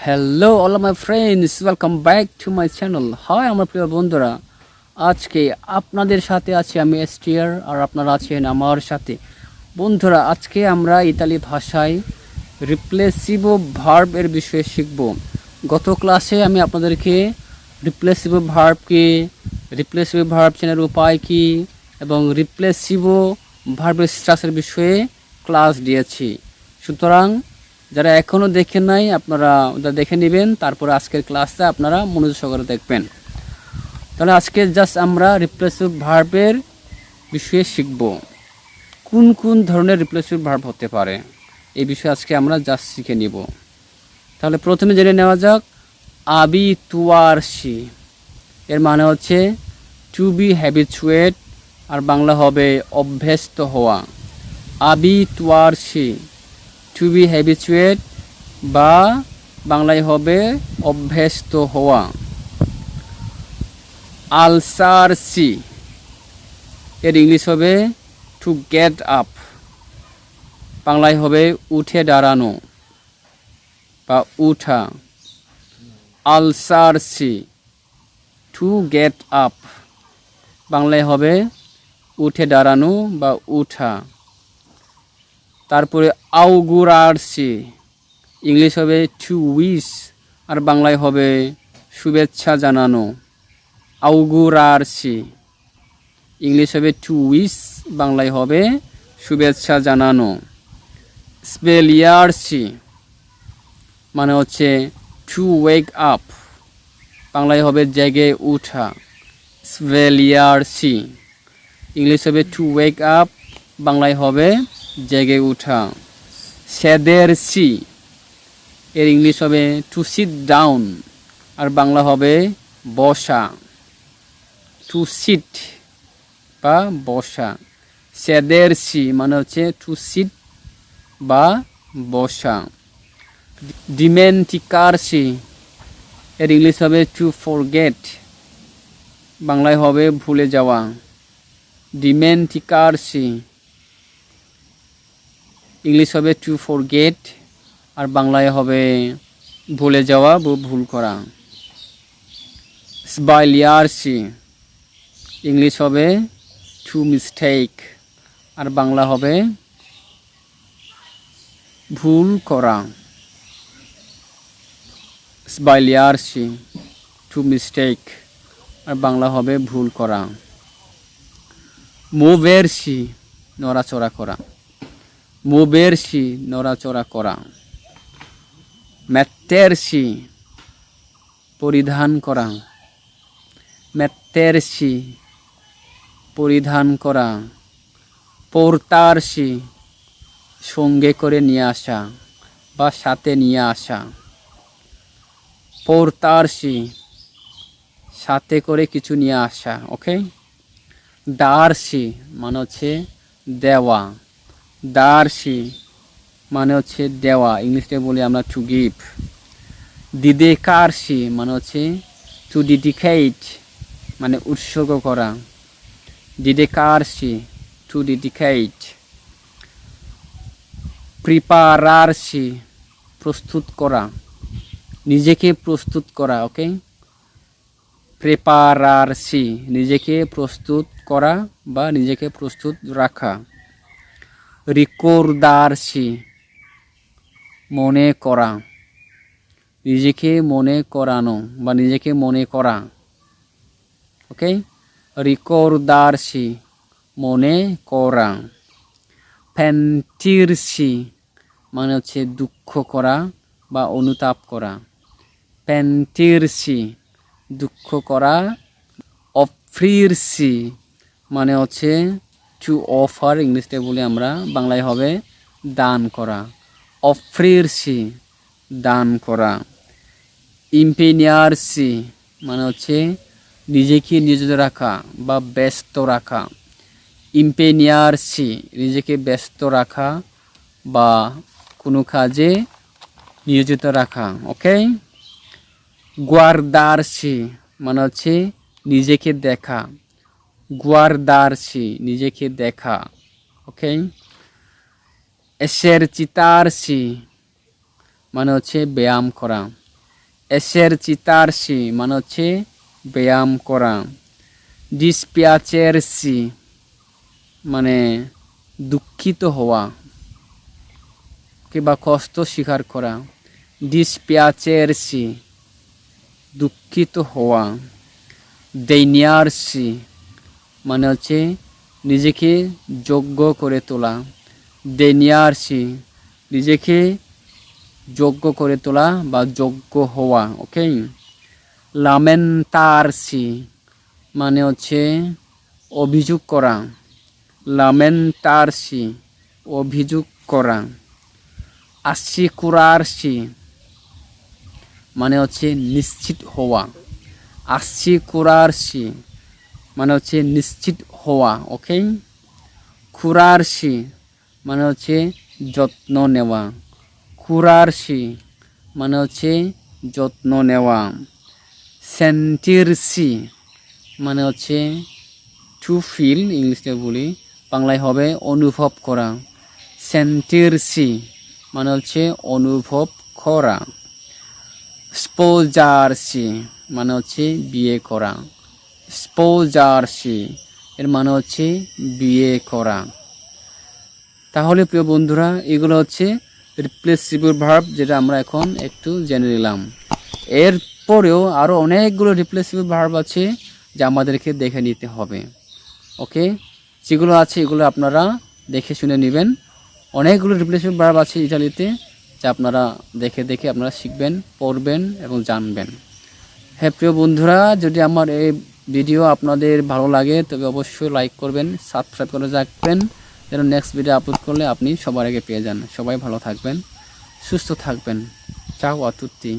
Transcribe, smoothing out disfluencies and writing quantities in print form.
Hello all my friends, welcome back to my channel. Hi আমার প্রিয় বন্ধুরা, আজকে আপনাদের সাথে আছি আমি অ্যাস্টিয়ার, আর আপনারা আছেন আমার সাথে। বন্ধুরা, আজকে আমরা ইতালি ভাষায় রিপ্লেসিভো ভার্ব এর বিষয়ে শিখব। গত ক্লাসে আমি আপনাদেরকে রিপ্লেসিভো ভার্ব চেনার উপায় কী এবং রিপ্লেসিভো ভার্বের স্ট্রাকচার বিষয়ে ক্লাস দিয়েছি। সুতরাং যারা এখনও দেখেন নাই আপনারা ওটা দেখে নেবেন, তারপরে আজকের ক্লাসটা আপনারা মনোযোগ সহকারে দেখবেন। তাহলে আজকে জাস্ট আমরা রিপ্লেসিভ ভার্বের বিষয়ে শিখব। কোন কোন ধরনের রিপ্লেসিভ ভার্ব হতে পারে এই বিষয়ে আজকে আমরা জাস্ট শিখে নিব। তাহলে প্রথমে জেনে নেওয়া যাক আবিতুয়ারসি এর মানে হচ্ছে টু বি হ্যাবিচুয়েট, আর বাংলা হবে অভ্যস্ত হওয়া। আবিতুয়ারসি টু বি হ্যাবিচুয়েট বা বাংলায় হবে অভ্যস্ত হওয়া। আলসারসি এর ইংলিশ হবে টু গেট আপ, বাংলায় হবে উঠে দাঁড়ানো বা উঠা। আলসারসি টু গেট আপ, বাংলায় হবে উঠে দাঁড়ানো বা উঠা। তারপরে আউগুরারসি ইংলিশ হবে টু উইশ, আর বাংলায় হবে শুভেচ্ছা জানানো। আউগুরারসি ইংলিশ হবে টু উইশ, বাংলায় হবে শুভেচ্ছা জানানো। স্পেলিয়ারসি মানে হচ্ছে টু ওয়েক আপ, বাংলায় হবে জেগে উঠা। স্পেলিয়ারসি ইংলিশ হবে টু ওয়েক আপ, বাংলায় হবে জেগে উঠা। সেদেরসি এর ইংলিশ হবে টু সিট ডাউন, আর বাংলা হবে বসা। টু সিট বা বসা। সেদেরসি মানে হচ্ছে টু সিট বা বসা। ডিমেন্টিকারসি এর ইংলিশ হবে টু ফরগেট, বাংলায় হবে ভুলে যাওয়া। ডিমেন্টিকারসি ইংলিশ হবে টু ফরগেট, আর বাংলায় হবে ভুলে যাওয়া বা ভুল করা। স্বাইলিয়ারসি ইংলিশ হবে টু মিস্টেক, আর বাংলা হবে ভুল করা। স্বাইলিয়ারসি টু মিস্টেক, আর বাংলা হবে ভুল করা। মুভেরসি নড়াচড়া করা। মুভেরসি নড়াচড়া করা। মেত্তেরসি পরিধান করা। মেত্তেরসি পরিধান করা। পোর্তারসি সঙ্গে করে নিয়ে আসা বা সাথে নিয়ে আসা। পোর্তারসি সাথে করে কিছু নিয়ে আসা। ওকে। দারসি মানে হচ্ছে দেওয়া। দারসি মানে হচ্ছে দেওয়া, ইংলিশে বলি আমরা টু গিভ। দিদেকারসি মানে হচ্ছে টু ডেডিকেট, মানে উৎসর্গ করা। দিদেকারসি টু ডেডিকেট। প্রিপারারসি প্রস্তুত করা, নিজেকে প্রস্তুত করা। ওকে। প্রেপারারসি নিজেকে প্রস্তুত করা বা নিজেকে প্রস্তুত রাখা। রিকর্দারসি মনে করা, নিজেকে মনে করানো বা নিজেকে মনে করা। ওকে। রিকর্দারসি মনে করা। পেন্টিরসি মানে হচ্ছে দুঃখ করা বা অনুতাপ করা। পেন্টিরসি দুঃখ করা। অফ্রিরসি মানে হচ্ছে টু অফার, ইংলিশে বলি আমরা, বাংলায় হবে দান করা। অফ্রিরসি দান করা। ইম্পেনিয়ারসি মানে হচ্ছে নিজেকে নিয়োজিত রাখা বা ব্যস্ত রাখা। ইম্পেনিয়ারসি নিজেকে ব্যস্ত রাখা বা কোনো কাজে নিয়োজিত রাখা। ওকে। গুয়ার্দারসি মানে হচ্ছে নিজেকে দেখা। গুয়ার্দারসি নিজেকে দেখা। ওকে। এসেরচিতারসি মানে হচ্ছে ব্যায়াম করা। এক্সারচিতারসি মানে হচ্ছে ব্যায়াম করা। ডিসপিয়াচেরসি মানে দুঃখিত হওয়া কিংবা কষ্ট স্বীকার করা। ডিসপিয়াচেরসি দুঃখিত হওয়া। দেইনিয়ারসি মানে হচ্ছে নিজেকে যোগ্য করে তোলা। দেইনিয়ারসি নিজেকে যোগ্য করে তোলা বা যোগ্য হওয়া। ওকে। লামেন্টারসি মানে হচ্ছে অভিযোগ করা। লামেন্টারসি অভিযোগ করা। আসিকুরারসি মানে হচ্ছে নিশ্চিত হওয়া। আসিকুরারসি মানে হচ্ছে নিশ্চিত হওয়া। ওকে। কুরারসি মানে হচ্ছে যত্ন নেওয়া। কুরারসি মানে হচ্ছে যত্ন নেওয়া। সেন্টিরসি মানে হচ্ছে টু ফিল, ইংলিশে বলি, বাংলায় হবে অনুভব করা। সেন্টিরসি মানে হচ্ছে অনুভব করা। স্পোজারসি মানে হচ্ছে বিয়ে করা। স্পোজারসি এর মানে হচ্ছে বিয়ে করা। তাহলে প্রিয় বন্ধুরা, এগুলো হচ্ছে রিপ্লেসিবল ভার্ব, যেটা আমরা এখন একটু জেনে নিলাম। এরপরেও আরও অনেকগুলো রিপ্লেসিবল ভার্ব আছে যা আমাদেরকে দেখে নিতে হবে। ওকে, যেগুলো আছে এগুলো আপনারা দেখে শুনে নেবেন। অনেকগুলো রিপ্লেসিবল ভার্ব আছে ইতালিতে যা আপনারা দেখে দেখে আপনারা শিখবেন, পড়বেন এবং জানবেন। হ্যাঁ প্রিয় বন্ধুরা, যদি আমার এই ভিডিও আপনাদের ভালো লাগে তবে অবশ্যই লাইক করবেন, সাবস্ক্রাইব করে রাখবেন, যেন নেক্সট ভিডিও আপলোড করলে আপনি সবার আগে পেয়ে যান। সবাই ভালো থাকবেন, সুস্থ থাকবেন। চাও আ তুত্তি।